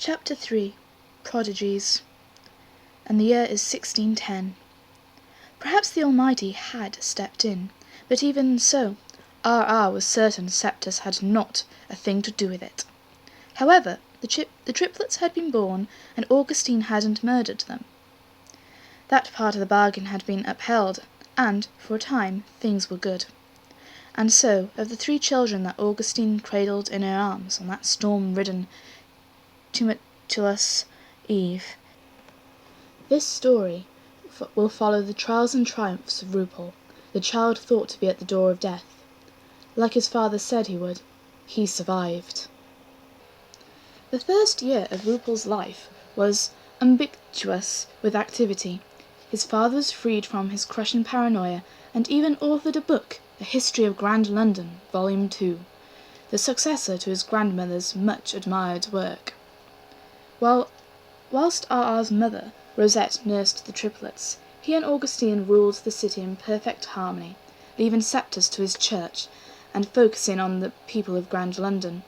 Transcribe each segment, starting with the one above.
Chapter 3 Prodigies. And the year is 1610. Perhaps the Almighty had stepped in, but even so, R.R. was certain Septus had not a thing to do with it. However, the triplets had been born, and Augustine hadn't murdered them. That part of the bargain had been upheld, and, for a time, things were good. And so, of the 3 children that Augustine cradled in her arms on that storm-ridden tumultuous eve, this story will follow the trials and triumphs of Ruple, the child thought to be at the door of death. Like his father said he would, he survived. The first year of Ruple's life was ubiquitous with activity. His father was freed from his crushing paranoia, and even authored a book, A History of Grand London, Volume 2, the successor to his grandmother's much-admired work. Whilst R.R.'s mother, Rosette, nursed the triplets, he and Augustine ruled the city in perfect harmony, leaving Septus to his church, and focusing on the people of Grand London.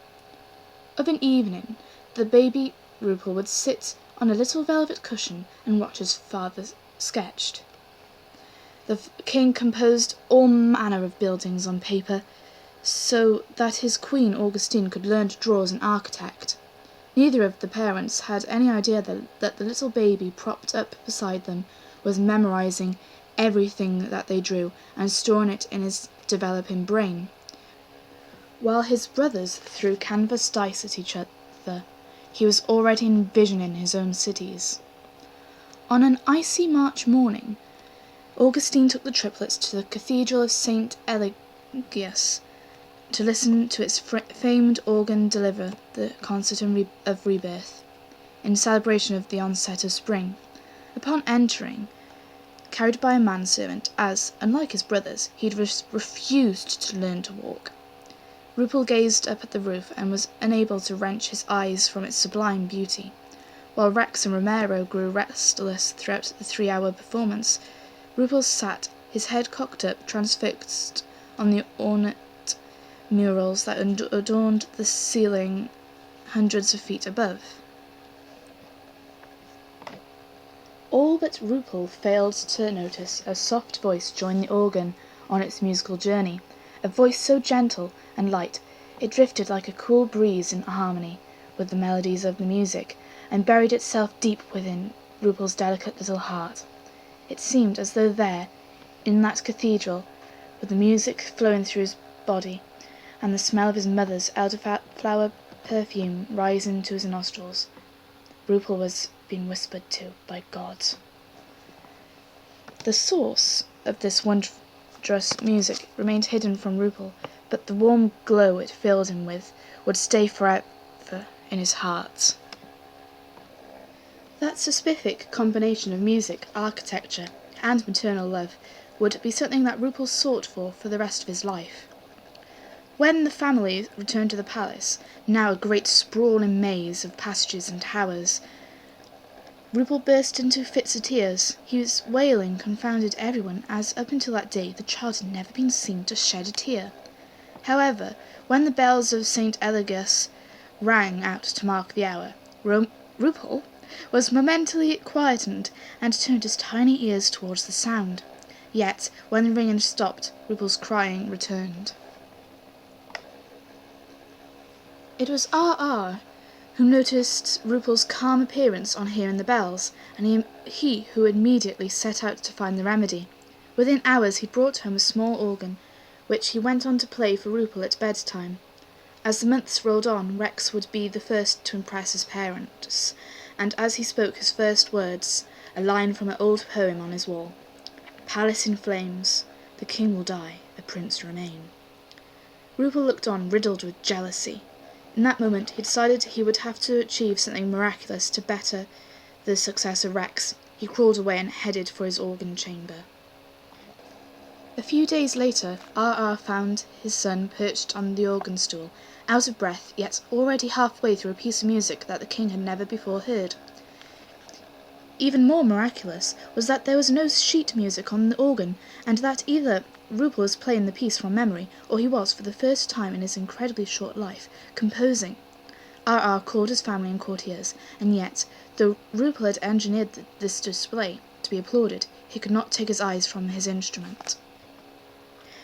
Of an evening, the baby Ruple would sit on a little velvet cushion and watch his father sketched. The king composed all manner of buildings on paper, so that his queen Augustine could learn to draw as an architect. Neither of the parents had any idea that the little baby propped up beside them was memorizing everything that they drew and storing it in his developing brain. While his brothers threw canvas dice at each other, he was already envisioning his own cities. On an icy March morning, Augustine took the triplets to the Cathedral of St. Eligius to listen to its famed organ deliver the concert of rebirth, in celebration of the onset of spring. Upon entering, carried by a manservant, as, unlike his brothers, he had refused to learn to walk, Ruple gazed up at the roof and was unable to wrench his eyes from its sublime beauty. While Rex and Romero grew restless throughout the 3-hour performance, Ruple sat, his head cocked up, transfixed on the ornate murals that adorned the ceiling hundreds of feet above. All but Ruple failed to notice a soft voice join the organ on its musical journey, a voice so gentle and light it drifted like a cool breeze in harmony with the melodies of the music, and buried itself deep within Ruple's delicate little heart. It seemed as though there, in that cathedral, with the music flowing through his body, and the smell of his mother's elderflower perfume rising to his nostrils, Ruple was being whispered to by God. The source of this wondrous music remained hidden from Ruple, but the warm glow it filled him with would stay forever in his heart. That specific combination of music, architecture, and maternal love would be something that Ruple sought for the rest of his life. When the family returned to the palace, now a great sprawling maze of passages and towers, Ruple burst into fits of tears. His wailing confounded everyone, as up until that day the child had never been seen to shed a tear. However, when the bells of St. Eligius rang out to mark the hour, Ruple was momentarily quietened and turned his tiny ears towards the sound. Yet, when the ringing stopped, Ruple's crying returned. It was R.R. who noticed Ruple's calm appearance on hearing the bells, and he who immediately set out to find the remedy. Within hours he brought home a small organ, which he went on to play for Ruple at bedtime. As the months rolled on, Rex would be the first to impress his parents, and as he spoke his first words, a line from an old poem on his wall: "Palace in flames, the king will die, a prince remain." Ruple looked on, riddled with jealousy. In that moment he decided he would have to achieve something miraculous to better the success of Rex. He crawled away and headed for his organ chamber. A few days later, R.R. found his son perched on the organ stool, out of breath, yet already halfway through a piece of music that the king had never before heard. Even more miraculous was that there was no sheet music on the organ, and that either Ruple was playing the piece from memory, or he was, for the first time in his incredibly short life, composing. R. called his family and courtiers, and yet, though Ruple had engineered this display to be applauded, he could not take his eyes from his instrument.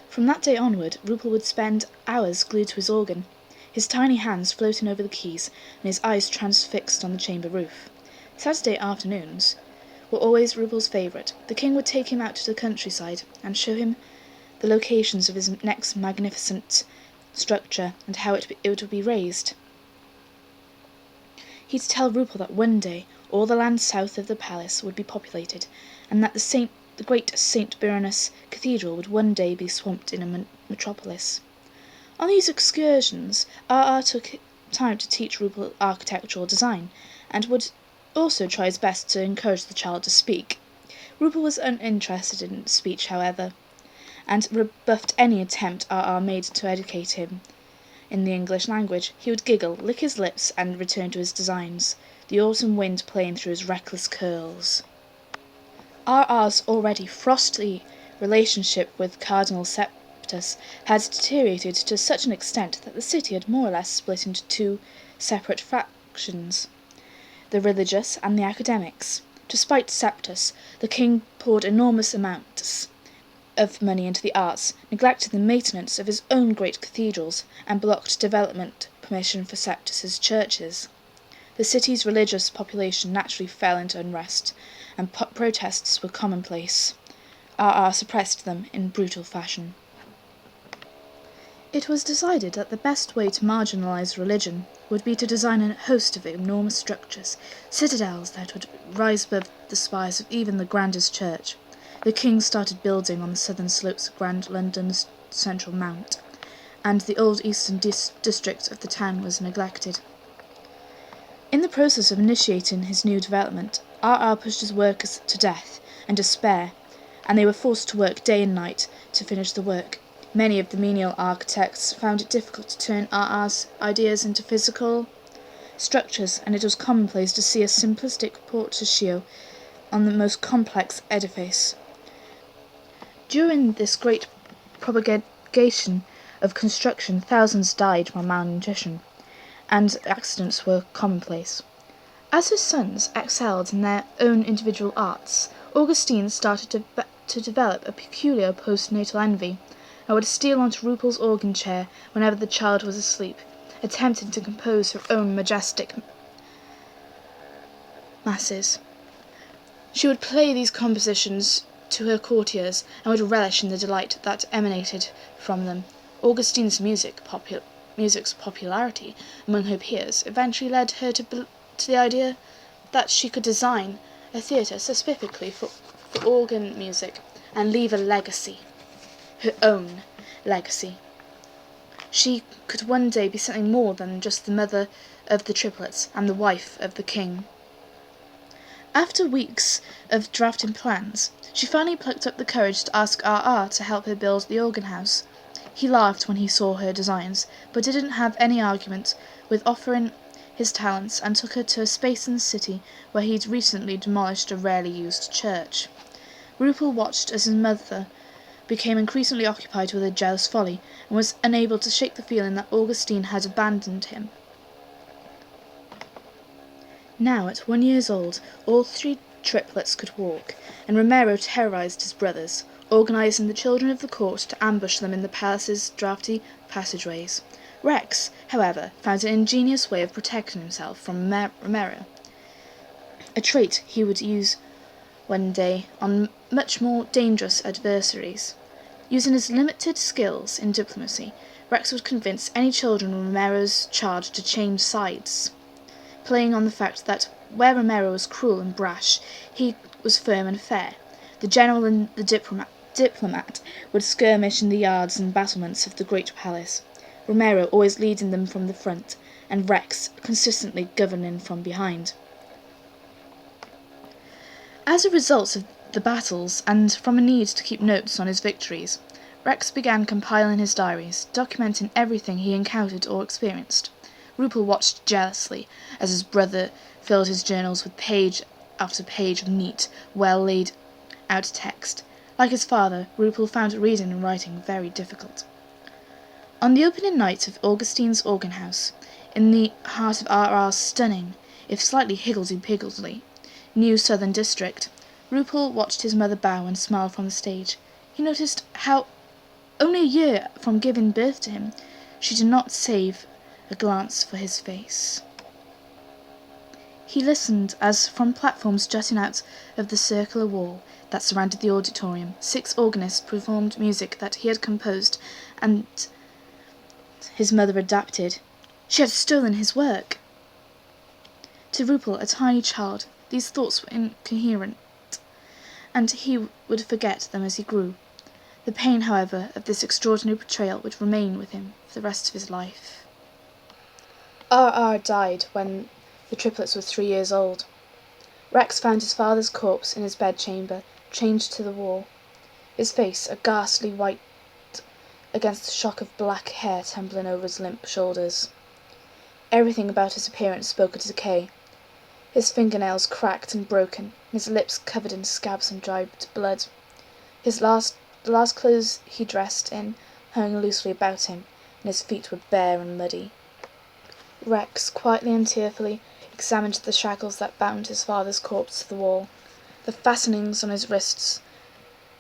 From that day onward, Ruple would spend hours glued to his organ, his tiny hands floating over the keys, and his eyes transfixed on the chamber roof. Saturday afternoons were always Ruple's favourite. The king would take him out to the countryside and show him the locations of his next magnificent structure and how it would be raised. He'd tell Ruple that one day all the land south of the palace would be populated, and that the great St. Birinus Cathedral would one day be swamped in a metropolis. On these excursions, R. took time to teach Ruple architectural design, and would also try his best to encourage the child to speak. Ruple was uninterested in speech, however, and rebuffed any attempt R. made to educate him in the English language. He would giggle, lick his lips, and return to his designs, the autumn wind playing through his reckless curls. R.'s already frosty relationship with Cardinal Septus had deteriorated to such an extent that the city had more or less split into two separate factions, the religious and the academics. Despite Septus, the king poured enormous amounts of money into the arts, neglected the maintenance of his own great cathedrals, and blocked development permission for Septus's churches. The city's religious population naturally fell into unrest, and protests were commonplace. R. suppressed them in brutal fashion. It was decided that the best way to marginalise religion would be to design a host of enormous structures, citadels that would rise above the spires of even the grandest church. The king started building on the southern slopes of Grand London's central mount, and the old eastern district of the town was neglected. In the process of initiating his new development, R. pushed his workers to death and despair, and they were forced to work day and night to finish the work. Many of the menial architects found it difficult to turn R.'s ideas into physical structures, and it was commonplace to see a simplistic porticcio on the most complex edifice. During this great propagation of construction, thousands died from malnutrition, and accidents were commonplace. As his sons excelled in their own individual arts, Augustine started to develop a peculiar postnatal envy, and would steal onto Ruple's organ chair whenever the child was asleep, attempting to compose her own majestic masses. She would play these compositions to her courtiers, and would relish in the delight that emanated from them. Augustine's music's popularity among her peers eventually led her to the idea that she could design a theatre specifically for organ music and leave a legacy, her own legacy. She could one day be something more than just the mother of the triplets and the wife of the king. After weeks of drafting plans, she finally plucked up the courage to ask R. to help her build the organ house. He laughed when he saw her designs, but didn't have any argument with offering his talents, and took her to a space in the city where he'd recently demolished a rarely used church. Ruple watched as his mother became increasingly occupied with her jealous folly, and was unable to shake the feeling that Augustine had abandoned him. Now, at 1 year old, all three triplets could walk, and Romero terrorized his brothers, organizing the children of the court to ambush them in the palace's draughty passageways. Rex, however, found an ingenious way of protecting himself from Romero, a trait he would use one day on much more dangerous adversaries. Using his limited skills in diplomacy, Rex would convince any children in Romero's charge to change sides, playing on the fact that where Romero was cruel and brash, he was firm and fair. The general and the diplomat would skirmish in the yards and battlements of the great palace, Romero always leading them from the front, and Rex consistently governing from behind. As a result of the battles, and from a need to keep notes on his victories, Rex began compiling his diaries, documenting everything he encountered or experienced. Ruple watched jealously as his brother filled his journals with page after page of neat, well-laid out text. Like his father, Ruple found reading and writing very difficult. On the opening night of Augustine's organ house, In the heart of R.R.'s stunning, if slightly higgledy-piggledy, new southern district, Ruple watched his mother bow and smile from the stage. He noticed how, only a year from giving birth to him, she did not save a glance for his face. He listened as, from platforms jutting out of the circular wall that surrounded the auditorium, 6 organists performed music that he had composed and his mother adapted. She had stolen his work. To Ruple, a tiny child, these thoughts were incoherent, and he would forget them as he grew. The pain, however, of this extraordinary betrayal would remain with him for the rest of his life. R.R. died when the triplets were 3 years old. Rex found his father's corpse in his bedchamber, chained to the wall, his face a ghastly white against the shock of black hair tumbling over his limp shoulders. Everything about his appearance spoke of decay. His fingernails cracked and broken, his lips covered in scabs and dried blood. The last clothes he dressed in hung loosely about him, and his feet were bare and muddy. Rex, quietly and tearfully, examined the shackles that bound his father's corpse to the wall. The fastenings on his wrists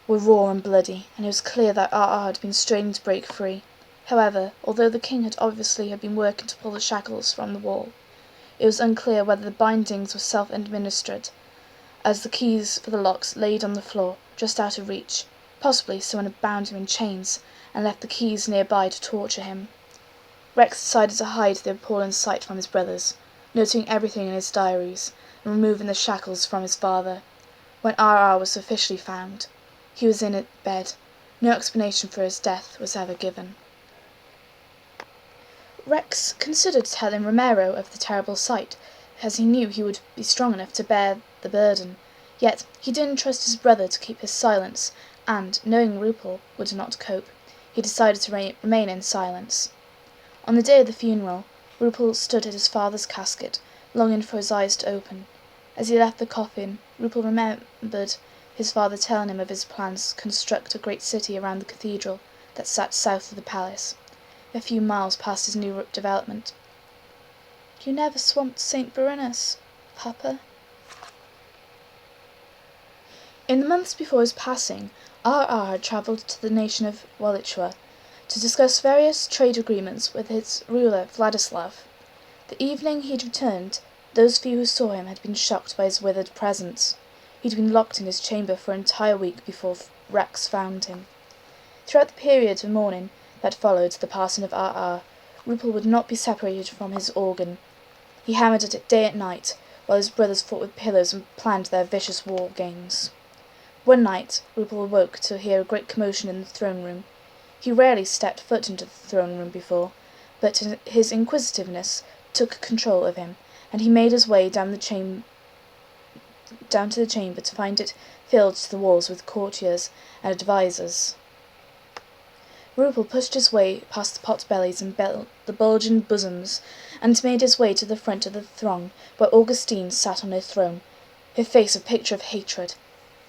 were raw and bloody, and it was clear that R.R. had been straining to break free. However, although the king had obviously been working to pull the shackles from the wall, it was unclear whether the bindings were self-administered, as the keys for the locks laid on the floor, just out of reach. Possibly someone had bound him in chains and left the keys nearby to torture him. Rex decided to hide the appalling sight from his brothers, noting everything in his diaries, and removing the shackles from his father. When R.R. was officially found, he was in bed. No explanation for his death was ever given. Rex considered telling Romero of the terrible sight, as he knew he would be strong enough to bear the burden. Yet he didn't trust his brother to keep his silence, and, knowing Ruple would not cope, he decided to remain in silence. On the day of the funeral, Ruple stood at his father's casket, longing for his eyes to open. As he left the coffin, Ruple remembered his father telling him of his plans to construct a great city around the cathedral that sat south of the palace, a few miles past his new development. "You never swamped St. Berinus, Papa?" In the months before his passing, R.R. had travelled to the nation of Wallachia to discuss various trade agreements with its ruler, Vladislav. The evening he had returned, those few who saw him had been shocked by his withered presence. He had been locked in his chamber for an entire week before Rex found him. Throughout the period of mourning that followed the passing of R.R., Ruple would not be separated from his organ. He hammered at it day and night, while his brothers fought with pillows and planned their vicious war games. One night, Ruple awoke to hear a great commotion in the throne room. He rarely stepped foot into the throne room before, but his inquisitiveness took control of him, and he made his way down to the chamber to find it filled to the walls with courtiers and advisers. Ruple pushed his way past the pot-bellies and the bulging bosoms, and made his way to the front of the throng, where Augustine sat on her throne, her face a picture of hatred.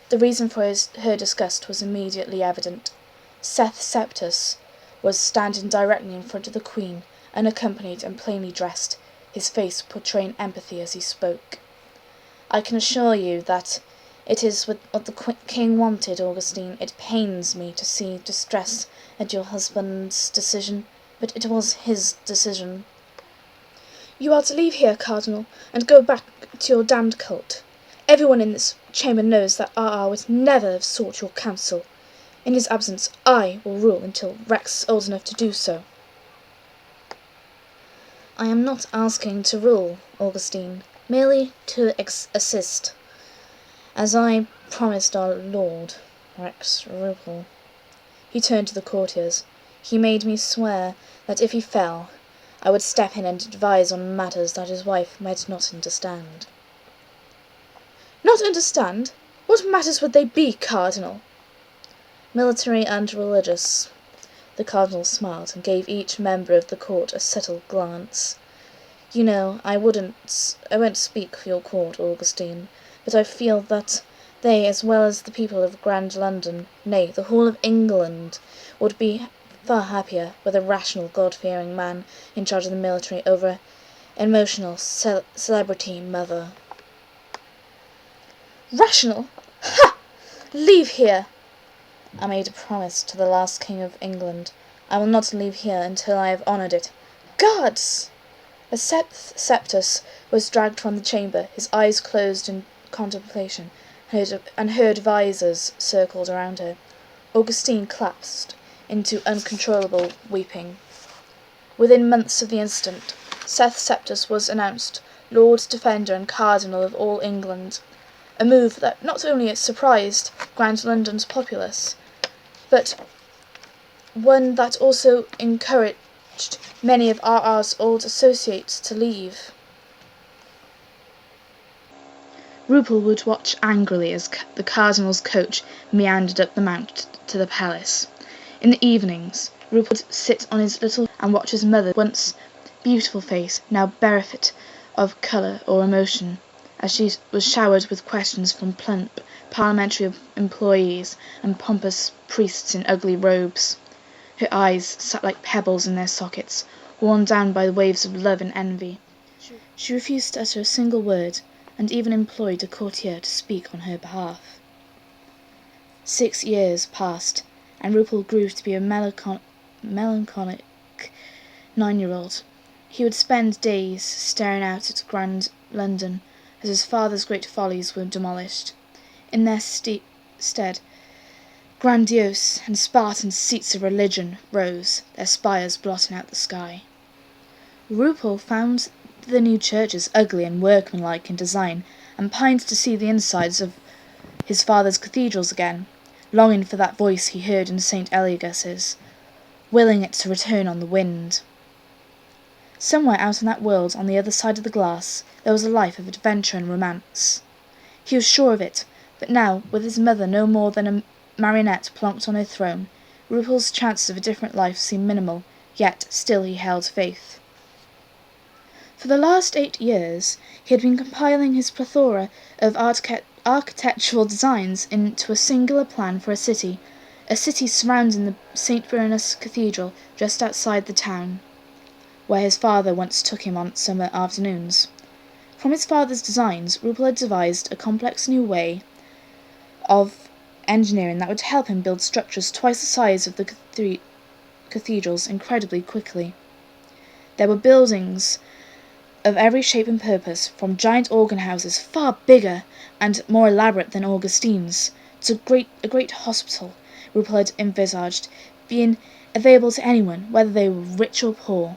The reason for her disgust was immediately evident. Seth Septus was standing directly in front of the queen, unaccompanied and plainly dressed, his face portraying empathy as he spoke. "I can assure you that it is what the king wanted, Augustine. It pains me to see distress at your husband's decision, but it was his decision." "You are to leave here, Cardinal, and go back to your damned cult. Everyone in this chamber knows that R.R. would never have sought your counsel. In his absence, I will rule until Rex is old enough to do so." "I am not asking to rule, Augustine, merely to assist, as I promised our lord, Rex Ruple." He turned to the courtiers. "He made me swear that if he fell, I would step in and advise on matters that his wife might not understand." "Not understand? What matters would they be, Cardinal?" "Military and religious." The cardinal smiled, and gave each member of the court a subtle glance. "You know, I won't speak for your court, Augustine, but I feel that they, as well as the people of Grand London, nay, the whole of England, would be far happier with a rational, God-fearing man in charge of the military over emotional celebrity mother. Rational? Ha! Leave here! I made a promise to the last king of England. I will not leave here until I have honoured it. Guards! The Septus was dragged from the chamber, his eyes closed in contemplation, and her advisers circled around her. Augustine collapsed into uncontrollable weeping. Within months of the incident, Seth Septus was announced Lord Defender and Cardinal of all England, a move that not only surprised Grand London's populace, but one that also encouraged many of RR's old associates to leave. Ruple would watch angrily as the Cardinal's coach meandered up the mount to the palace. In the evenings, Ruple would sit on his little and watch his mother's once beautiful face, now bereft of colour or emotion, as she was showered with questions from plump parliamentary employees and pompous priests in ugly robes. Her eyes sat like pebbles in their sockets, worn down by the waves of love and envy. She refused to utter a single word, and even employed a courtier to speak on her behalf. 6 years passed, and Ruple grew to be a melancholic 9-year-old. He would spend days staring out at Grand London as his father's great follies were demolished. In their stead, grandiose and Spartan seats of religion rose, their spires blotting out the sky. Ruple found the new churches ugly and workmanlike in design, and pined to see the insides of his father's cathedrals again, longing for that voice he heard in St. Eligas's, willing it to return on the wind. Somewhere out in that world, on the other side of the glass, there was a life of adventure and romance. He was sure of it, but now, with his mother no more than a marionette plonked on her throne, Ruple's chances of a different life seemed minimal, yet still he held faith. For the last 8 years, he had been compiling his plethora of architectural designs into a singular plan for a city surrounding the St. Bernard's Cathedral just outside the town, where his father once took him on summer afternoons. From his father's designs, Ruple had devised a complex new way of engineering that would help him build structures twice the size of the cathedrals incredibly quickly. There were buildings of every shape and purpose, from giant organ houses far bigger and more elaborate than Augustine's, to a great hospital Ruple had envisaged, being available to anyone, whether they were rich or poor.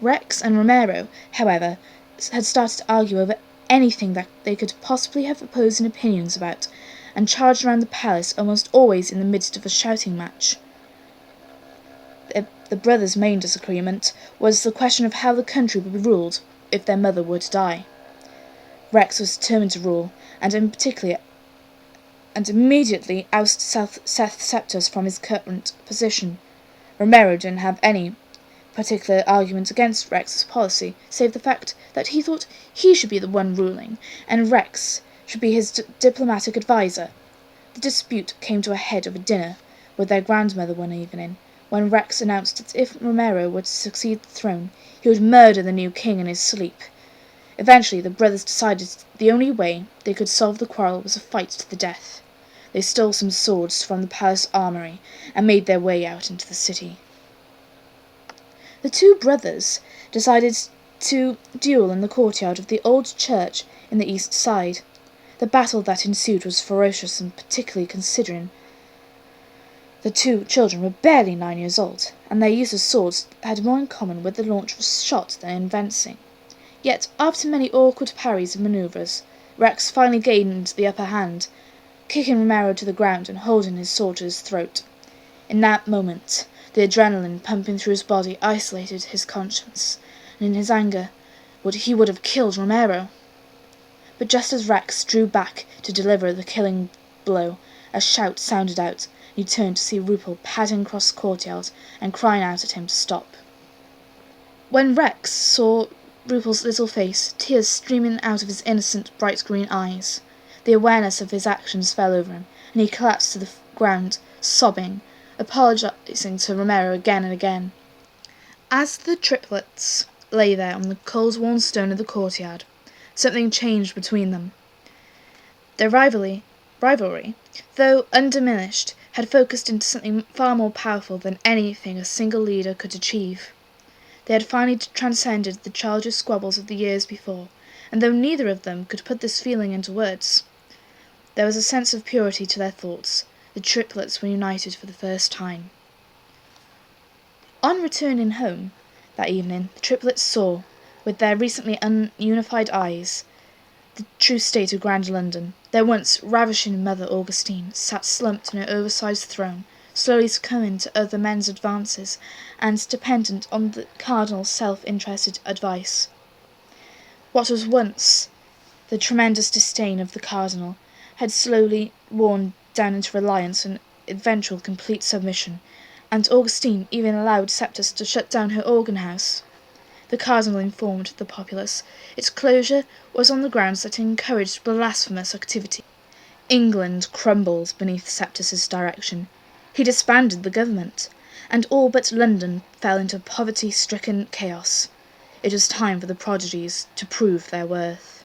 Rex and Romero, however, had started to argue over anything that they could possibly have opposing opinions about, and charged around the palace almost always in the midst of a shouting match. The brothers' main disagreement was the question of how the country would be ruled if their mother were to die. Rex was determined to rule, and immediately oust Seth Septus from his current position. Romero didn't have any particular argument against Rex's policy, save the fact that he thought he should be the one ruling, and Rex should be his diplomatic adviser. The dispute came to a head over dinner with their grandmother one evening, when Rex announced that if Romero were to succeed the throne, he would murder the new king in his sleep. Eventually, the brothers decided the only way they could solve the quarrel was a fight to the death. They stole some swords from the palace armoury and made their way out into the city. The two brothers decided to duel in the courtyard of the old church in the east side. The battle that ensued was ferocious, and particularly considering the two children were barely 9 years old, and their use of swords had more in common with the launch of a shot than in fencing. Yet, after many awkward parries and manoeuvres, Rex finally gained the upper hand, kicking Romero to the ground and holding his sword to his throat. In that moment, the adrenaline pumping through his body isolated his conscience, and in his anger he would have killed Romero. But just as Rex drew back to deliver the killing blow, a shout sounded out, and he turned to see Ruple padding across the courtyard and crying out at him to stop. When Rex saw Ruple's little face, tears streaming out of his innocent, bright green eyes, the awareness of his actions fell over him, and he collapsed to the ground, sobbing, apologizing to Romero again and again. As the triplets lay there on the cold-worn stone of the courtyard, something changed between them. Their rivalry, though undiminished, had focused into something far more powerful than anything a single leader could achieve. They had finally transcended the childish squabbles of the years before, and though neither of them could put this feeling into words, there was a sense of purity to their thoughts. The triplets were united for the first time. On returning home that evening, the triplets saw, with their recently ununified eyes, the true state of Grand London. Their once ravishing mother Augustine sat slumped in her oversized throne, slowly succumbing to other men's advances, and dependent on the cardinal's self-interested advice. What was once the tremendous disdain of the cardinal had slowly worn down into reliance and eventual complete submission, and Augustine even allowed Septus to shut down her organ-house. The cardinal informed the populace its closure was on the grounds that it encouraged blasphemous activity. England crumbled beneath Septus's direction. He disbanded the government, and all but London fell into poverty-stricken chaos. It was time for the Prodigies to prove their worth.